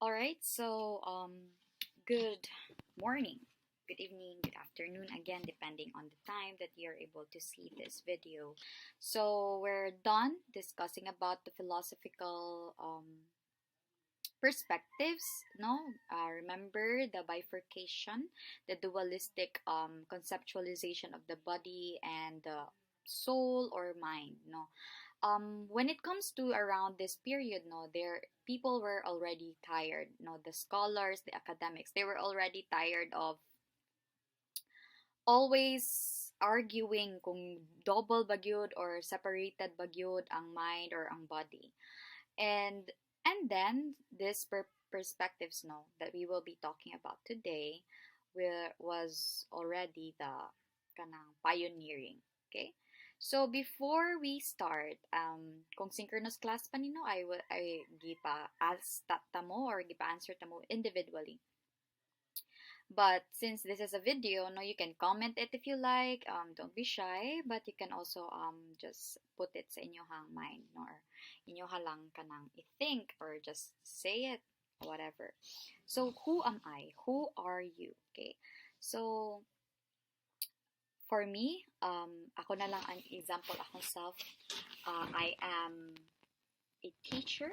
All right, so good morning, good evening, good afternoon, again, depending on the time that you're able to see this video. So we're done discussing about the philosophical perspectives, no? Remember the bifurcation, the dualistic conceptualization of the body and the soul or mind, no? When it comes to around this period, no, there people were already tired, no, the scholars, the academics, they were already tired of always arguing kung double ba gyud or separated ba gyud ang mind or ang body. And then this perspectives, no, that we will be talking about today was already the kanang pioneering. Okay, so before we start, kung synchronous class pa nino, I gipa ask tamo or gipa answer tamo individually. But since this is a video, no, you can comment it if you like. Don't be shy, but you can also just put it sa inyohang mind, no, or inyoha lang kanang i-think or just say it, whatever. So who am I? Who are you? Okay. So for me, ako na lang ang example akong self. I am a teacher.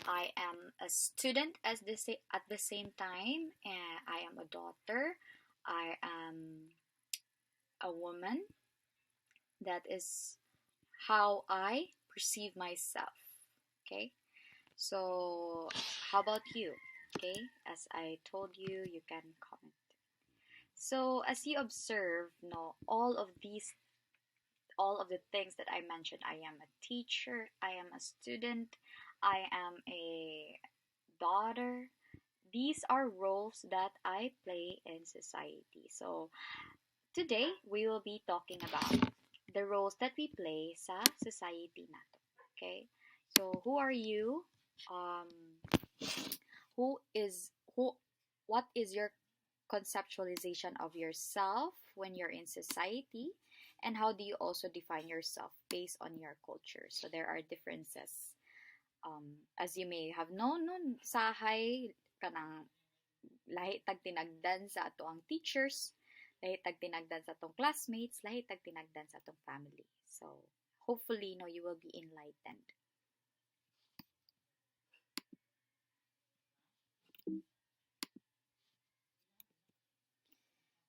I am a student at the same time, and I am a daughter. I am a woman. That is how I perceive myself. Okay, so how about you? Okay, as I told you, you can comment. So as you observe, no, all of the things that I mentioned. I am a teacher. I am a student. I am a daughter. These are roles that I play in society. So today we will be talking about the roles that we play sa society nato. Okay? So who are you? Um, who is who? What is your conceptualization of yourself when you're in society? And how do you also define yourself based on your culture? So there are differences. As you may have known, no, sahay kanang lahi tag tinagdan sa ato ang teachers, lahi tag tinagdan sa atong classmates, lahi tag tinagdan sa atong family. So hopefully, no, you will be enlightened.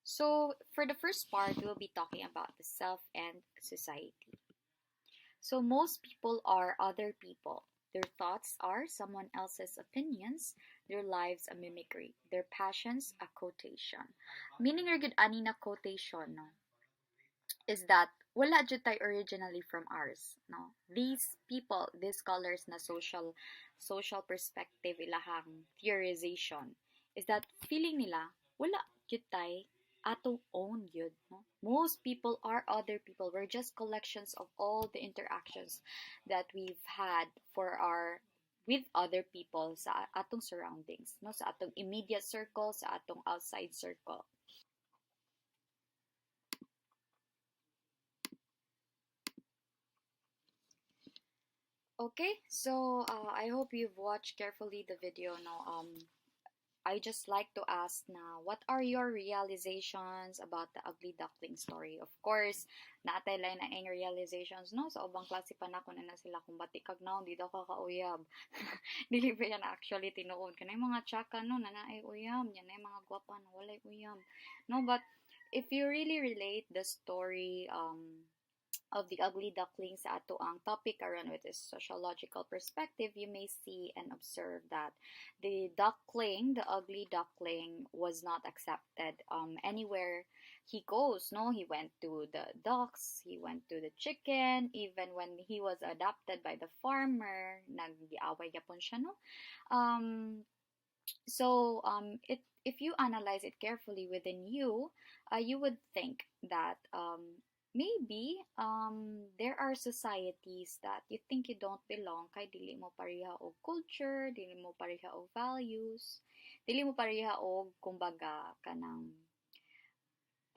So for the first part, we'll be talking about the self and society. So most people are other people. Their thoughts are someone else's opinions, their lives a mimicry, their passions a quotation. Meaning or good ani na quotation, no, is that wala jud tay originally from ours, no. These people, these scholars na social perspective ilahang theorization is that feeling nila wala jud tay atong own yun, no? Most people are other people. We're just collections of all the interactions that we've had for our with other people sa atong surroundings, no? Sa atong immediate circle, sa atong outside circle. Okay, so I hope you've watched carefully the video. No, I just like to ask now, what are your realizations about the Ugly Duckling story? Of course, naatay lang na ang realizations, no? Sa ubang klase pa na kung na sila kung batikag na, hindi daw kakauyab. Dili ba yan actually tinuod? Kanay mga tsaka, no, na naay uyab. Yan ay mga gwapa na walay uyab. No, but if you really relate the story, of the ugly duckling sa ato ang topic around with this sociological perspective, you may see and observe that the duckling, the ugly duckling, was not accepted anywhere he goes. No, he went to the ducks, he went to the chicken, even when he was adopted by the farmer, nag-giaway yapon siya, no? It if you analyze it carefully within you, you would think that maybe there are societies that you think you don't belong kay dili mo pareha og culture, dili mo pareha og values, dili mo pareha og kumbaga kanang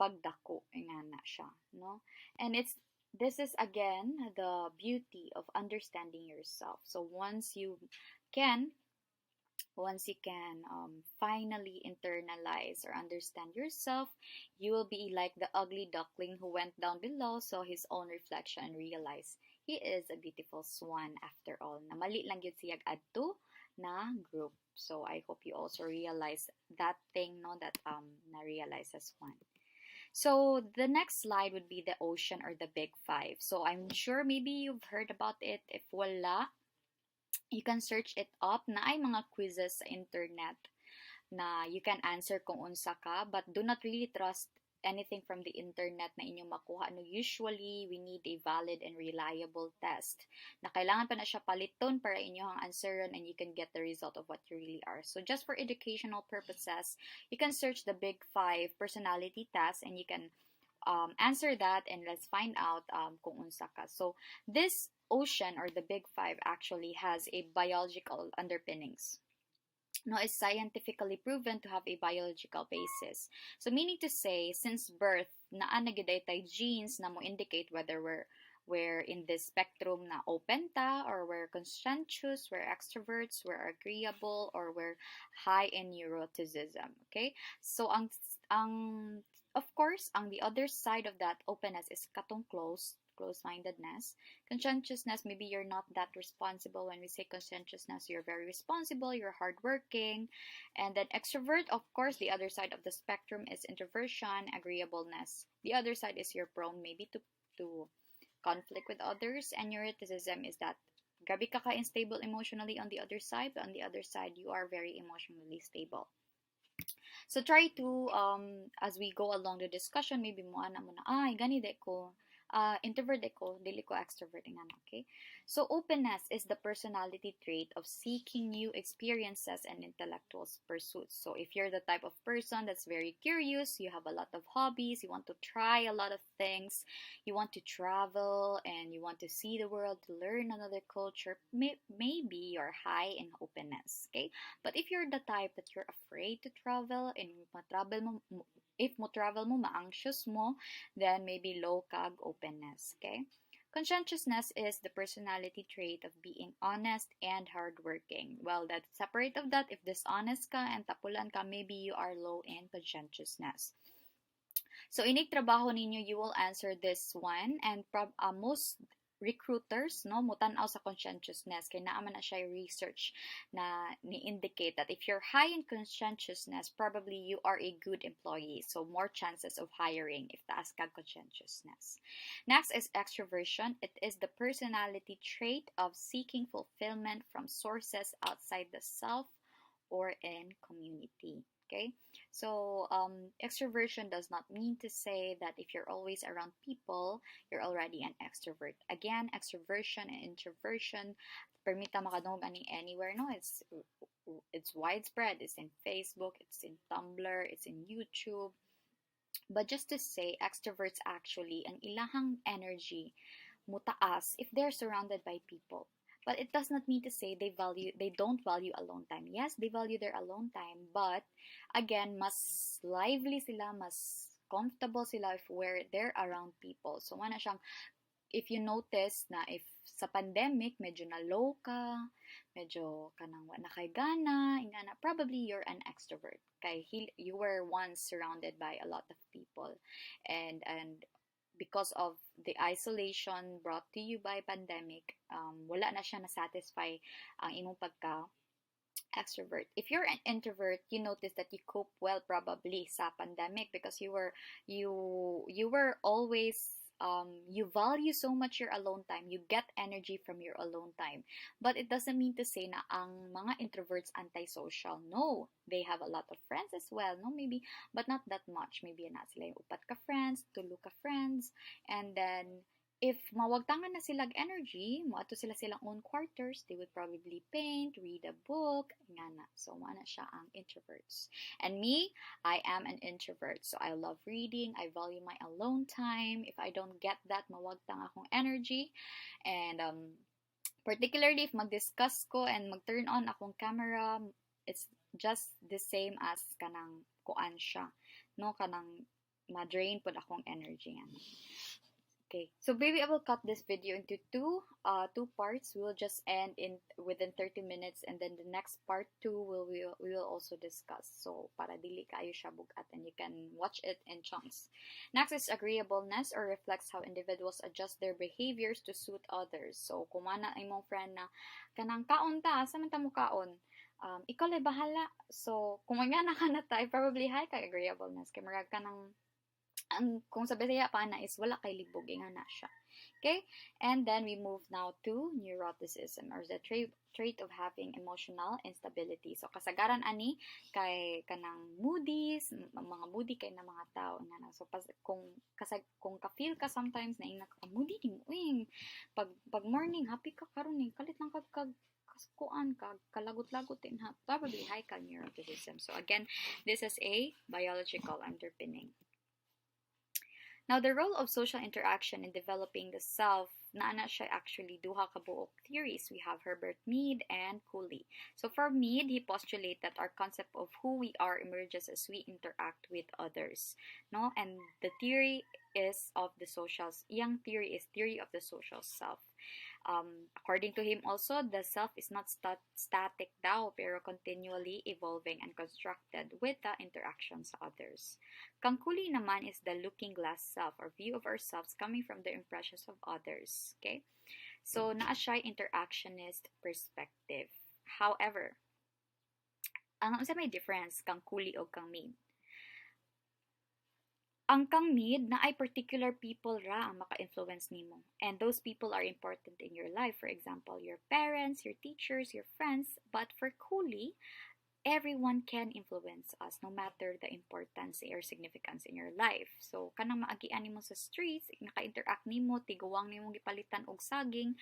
pagdako nga na siya, no? And this is again the beauty of understanding yourself. So once you can once you can finally internalize or understand yourself, you will be like the ugly duckling who went down below, saw his own reflection, and realized he is a beautiful swan after all. Na mali lang yun siyag adto na group. So I hope you also realize that thing, no, that na realize as one. So the next slide would be the ocean or the big five. So I'm sure maybe you've heard about it. If wala, you can search it up na ay mga quizzes sa internet na you can answer kung unsa ka, but do not really trust anything from the internet na inyong makuha. No, usually, we need a valid and reliable test na kailangan pa na siya paliton para inyong answeran and you can get the result of what you really are. So just for educational purposes, you can search the Big Five personality test and you can answer that, and let's find out kung unsa ka. So this ocean or the Big Five actually has a biological underpinnings. No, is scientifically proven to have a biological basis. So meaning to say, since birth, naa na gyud tay genes na mo indicate whether we're in this spectrum na open ta, or we're conscientious, we're extroverts, we're agreeable, or we're high in neuroticism. Okay? So ang of course, ang the other side of that openness is katong close-mindedness. Conscientiousness, maybe you're not that responsible. When we say conscientiousness, you're very responsible, you're hardworking. And then extrovert, of course, the other side of the spectrum is introversion, agreeableness. The other side is you're prone maybe to conflict with others. And neuroticism is that gabi ka unstable emotionally on the other side, but on the other side, you are very emotionally stable. So try to, as we go along the discussion, maybe mo ana mo na, ay, gani de ko. Introvert ako, dili ko extrovert nga, okay? So openness is the personality trait of seeking new experiences and intellectual pursuits. So if you're the type of person that's very curious, you have a lot of hobbies, you want to try a lot of things, you want to travel, and you want to see the world, to learn another culture, maybe you're high in openness, okay? But if you're the type that you're afraid to travel, and if mo travel mo, ma-anxious mo, then maybe low kag openness, okay? Conscientiousness is the personality trait of being honest and hardworking. Well, that's separate of that. If dishonest ka and tapulan ka, maybe you are low in conscientiousness. So, inig trabaho ninyo, you will answer this one, and most recruiters, no, mutanaw sa conscientiousness, kaya naaman na siya research na ni-indicate that if you're high in conscientiousness, probably you are a good employee. So, more chances of hiring if taas ka conscientiousness. Next is extroversion. It is the personality trait of seeking fulfillment from sources outside the self or in community. Okay, so extroversion does not mean to say that if you're always around people, you're already an extrovert. Again, extroversion and introversion, permita makadungog ani anywhere. No, it's widespread. It's in Facebook, it's in Tumblr, it's in YouTube. But just to say, extroverts actually, ang ilahang energy mutaas if they're surrounded by people. But it does not mean to say they don't value alone time. Yes, they value their alone time, but again, mas lively sila, mas comfortable sila if they're around people. So wala siyang, if you notice na if sa pandemic medyo na low ka, medyo kanang wa na kay gana, ingana, probably you're an extrovert. Kay you were once surrounded by a lot of people, and because of the isolation brought to you by pandemic, wala na siya na-satisfy ang imong pagka extrovert. If you're an introvert, you notice that you cope well probably sa pandemic because you were always you value so much your alone time. You get energy from your alone time. But it doesn't mean to say na ang mga introverts antisocial. No, they have a lot of friends as well. No, maybe, but not that much. Maybe na sila yung upat ka friends, tulo ka friends, and then if mawagtangan na silang energy, moadto sila silang own quarters, they would probably paint, read a book, nga na. So, na siya ang introverts. And me, I am an introvert. So, I love reading. I value my alone time. If I don't get that, mawagtang akong energy. And, particularly if mag-discuss ko and mag-turn on akong camera, it's just the same as kanang kuan siya. No, kanang ma-drain po akong energy. Nga. Okay, so maybe I will cut this video into two parts. We will just end in within 30 minutes, and then the next part two we will also discuss. So para dili kayo siya bugat, and you can watch it in chunks. Next is agreeableness, or reflects how individuals adjust their behaviors to suit others. So kumana imong friend na kanang kaon ta, asa man ta mo kaon? Ikaw lay bahala. So kung nga na ka na tayo, probably high kay agreeableness kay marag ka ng kung sa Bisaya pa na is wala kay libog nga na siya. Okay? And then we move now to neuroticism, or the trait of having emotional instability. So kasagaran ani kay kanang moodies, mga moody kay na mga tao nga na. So kung ka-feel ka sometimes na ina ka moody ni mo pag morning happy ka karon ni kalit lang kag kuan ka kalagot-lagot din ha, probably high ka neuroticism. So again, this is a biological underpinning. Now, the role of social interaction in developing the self, naana siya actually duha ka buok theories. We have Herbert Mead and Cooley. So for Mead, he postulated that our concept of who we are emerges as we interact with others. No? And the theory is of the social, iyang theory is theory of the social self. According to him also, the self is not static daw, pero continually evolving and constructed with the interactions sa others. Kang Cooley naman is the looking glass self, or view of ourselves coming from the impressions of others. Okay? So, naa siya interactionist perspective. However, ang sa may difference kang Cooley o kang Mead. Ang kang Mead na ay particular people ra ang maka-influence nimo. And those people are important in your life. For example, your parents, your teachers, your friends. But for Cooley, everyone can influence us no matter the importance or significance in your life. So, kanang maagian nimo sa streets, naka-interact nimo, tiguwang nimo gipalitan og saging,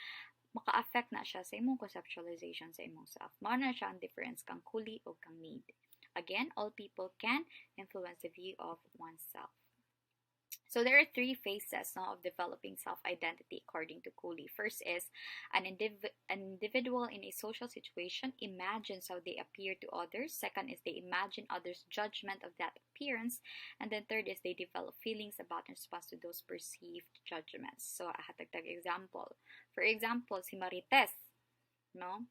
maka-affect na siya sa imong conceptualization sa imong self. Mao na siya ang difference kang Cooley o kang Mead. Again, all people can influence the view of oneself. So there are three phases of developing self-identity according to Cooley. First is an individual in a social situation imagines how they appear to others. Second is they imagine others' judgment of that appearance. And then third is they develop feelings about in response to those perceived judgments. So hatagtag example. For example, si Marites, no?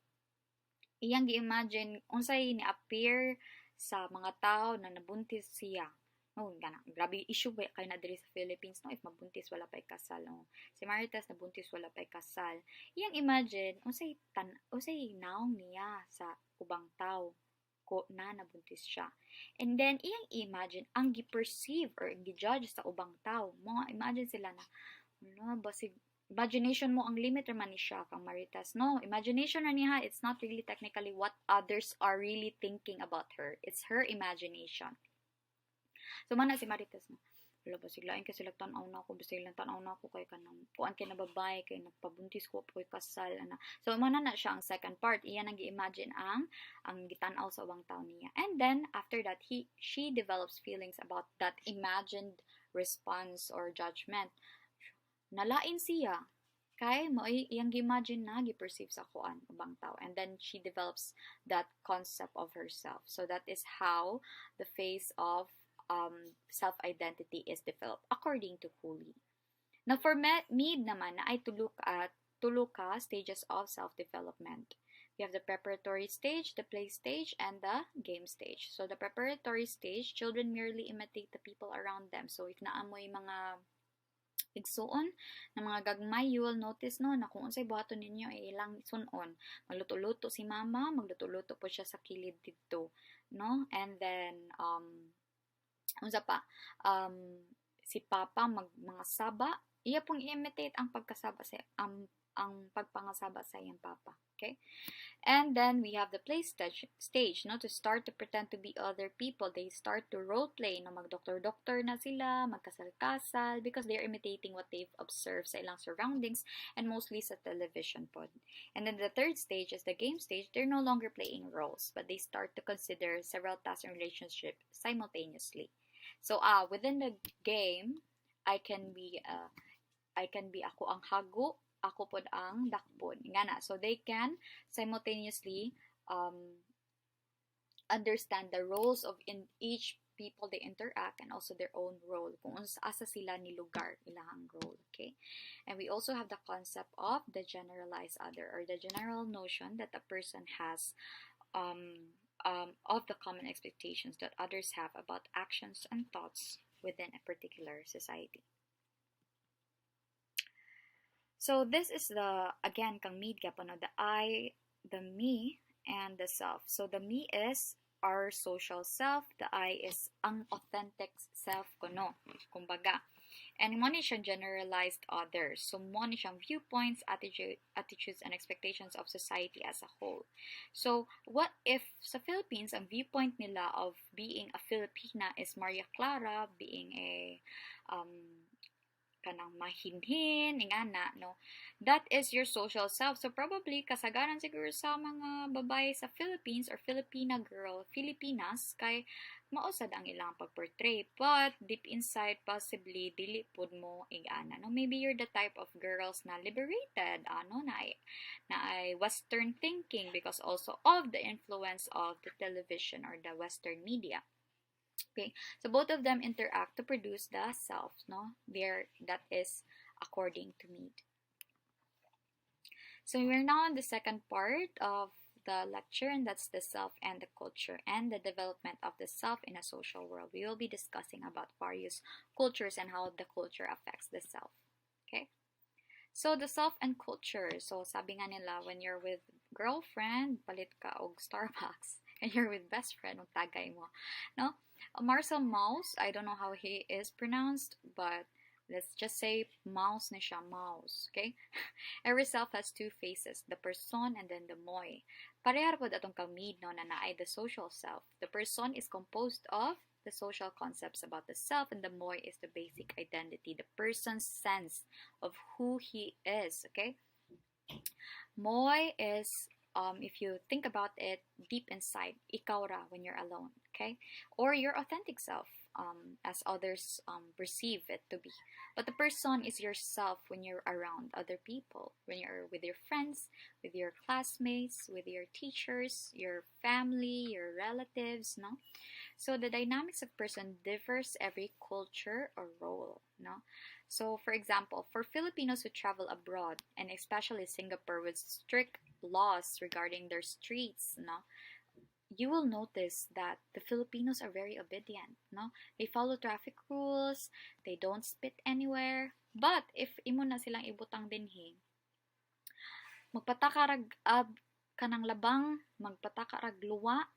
Iyang gi-imagine unsay ni-appear sa mga tao na nabuntis siya. Oh, ganang grabe issue ba kay na diri sa Philippines, no, if mabuntis wala pay kasal, no. Si Maritas nabuntis wala pay kasal. Iyang imagine unsay naong niya sa ubang tao ko na nabuntis siya. And then iyang imagine ang gi-perceive or gi-judge sa ubang tao. Mga imagine sila na no, basig imagination mo ang limit naman ni siya kang Maritas. No, imagination na niya, it's not really technically what others are really thinking about her. It's her imagination. So, mana si Maritas na, wala ba siglain kay sila tanaw na ako, basta silang tanaw na ako kay kanang puan kay na babae, kay nagpabuntis ko, kay kasal, ana. So, mana na siya ang second part. Iyan ang i-imagine ang gitanaw sa ubang tao niya. And then, after that, she develops feelings about that imagined response or judgment. Nalain siya, kay mo iyang gi-imagine na, gi-perceive sa kuan, ubang tao. And then, she develops that concept of herself. So, that is how the phase of self-identity is developed according to Cooley. Now, for Mead naman, na ay tulo ka stages of self-development. We have the preparatory stage, the play stage, and the game stage. So, the preparatory stage, children merely imitate the people around them. So, if naamoy mga igsuon na mga gagmay, you will notice no na kung unsay buhaton ninyo ay ilang sunon. Magluto-luto si mama, magluto-luto po siya sa kilid dito, no? And then unsa pa, si Papa mga saba, iya pong imitate ang pagkasaba sa ang pagpangasaba sa iyang Papa. Okay? And then we have the play stage, no, to start to pretend to be other people. They start to role play, no, mag-doktor-doktor na sila, magkasal-kasal, because they are imitating what they've observed sa ilang surroundings and mostly sa television pod. And then the third stage is the game stage. They're no longer playing roles, but they start to consider several tasks and relationships simultaneously. So within the game, I can be ako ang hago, ako pod ang dakpon. Ngana. So they can simultaneously understand the roles of in each people they interact, and also their own role, kung asa sila ni lugar ilang role. Okay, and we also have the concept of the generalized other, or the general notion that a person has of the common expectations that others have about actions and thoughts within a particular society. So this is the, again, kang meet gapon, the I, the me, and the self. So the me is our social self, the I is ang authentic self ko, no? Kumbaga. And mo ni siyang generalized others. So mo ni siyang viewpoints, attitudes, and expectations of society as a whole. So what if sa Philippines, ang viewpoint nila of being a Filipina is Maria Clara, being a kanang mahinhin, ingana, no? That is your social self. So probably kasagaran siguro sa mga babae sa Philippines or Filipina girl, Filipinas, kay mausad ang ilang pag-portray. But deep inside, possibly dili pud mo ingana, no? Maybe you're the type of girls na liberated, na ay Western thinking because also of the influence of the television or the Western media. Okay, so both of them interact to produce the self, no? That is according to Mead. So we're now on the second part of the lecture, and that's the self and the culture and the development of the self in a social world. We will be discussing about various cultures and how the culture affects the self. Okay? So the self and culture. So sabi nga nila, when you're with girlfriend, palit ka og Starbucks. And you're with best friend, tagay mo. No? Marcel Mauss, I don't know how he is pronounced, but let's just say mouse na siya, mouse. Okay? Every self has two faces, the person and then the moi. Parehar po datong kamid, no, na naay the social self. The person is composed of the social concepts about the self, and the moi is the basic identity, the person's sense of who he is. Okay? Moi is, if you think about it deep inside, ikaw ra when you're alone, okay? Or your authentic self, as others perceive it to be. But the person is yourself when you're around other people, when you're with your friends, with your classmates, with your teachers, your family, your relatives, no? So the dynamics of person differs every culture or role, no? So, for example, for Filipinos who travel abroad, and especially Singapore with strict laws regarding their streets, no, you will notice that the Filipinos are very obedient, no? They follow traffic rules, they don't spit anywhere. But if imo na silang ibutang dinhi, magpatakarag kanang labang, magpatakarag luwa,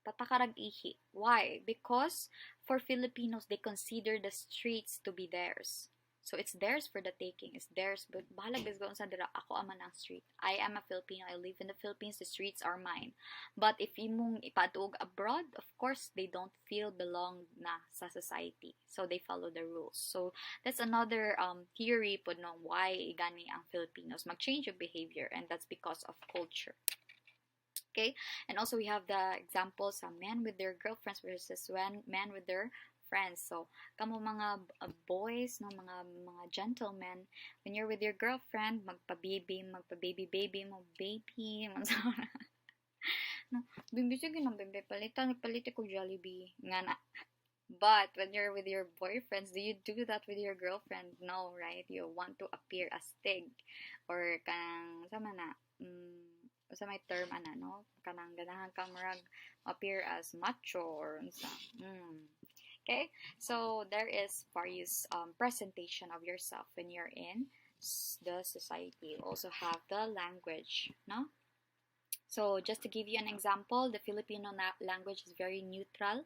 patakarag ihi. Why? Because for Filipinos, they consider the streets to be theirs. So it's theirs for the taking. It's theirs. But bahala bisgon sa dira, ako aman ang street. I am a Filipino. I live in the Philippines. The streets are mine. But if imong ipadug abroad, of course, they don't feel belong na sa society. So they follow the rules. So that's another theory po no why igani ang Filipinos mag-change of behavior, and that's because of culture. Okay, and also we have the examples of men with their girlfriends versus men with their friends. So, kamo mga boys, no, mga gentlemen, when you're with your girlfriend, magpa-baby mo, baby, no, bimbi sige ng bimbi, palita ko Jollibee, nga na. But when you're with your boyfriends, do you do that with your girlfriend? No, right? You want to appear as tig, or kanang, sama na, sa may term, no? Kanang ganahan kang marag appear as macho, or unsa. Okay, so there is various presentation of yourself when you're in the society. You also have the language, no? So just to give you an example, the Filipino language is very neutral.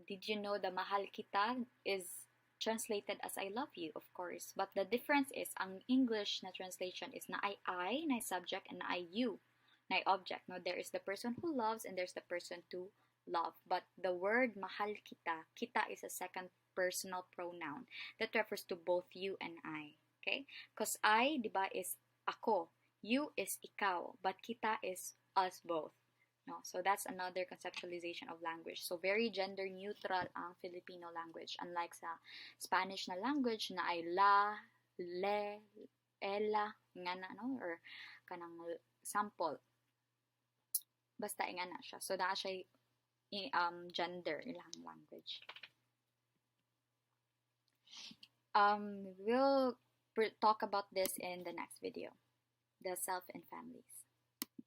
Did you know the mahal kita is translated as I love you, of course. But the difference is, ang English na translation is na I, na subject, and na you, na object. No, there is the person who loves and there's the person to love. But the word mahal kita, kita is a second personal pronoun that refers to both you and I. Okay? Because I, diba, is ako. You is ikaw. But kita is us both. No? So that's another conceptualization of language. So very gender neutral ang Filipino language. Unlike sa Spanish na language na ay la, le, ela, nga na, no? Or kanang sample. Basta nga na siya. So na siya gender ilang language. We'll talk about this in the next video, the self and families.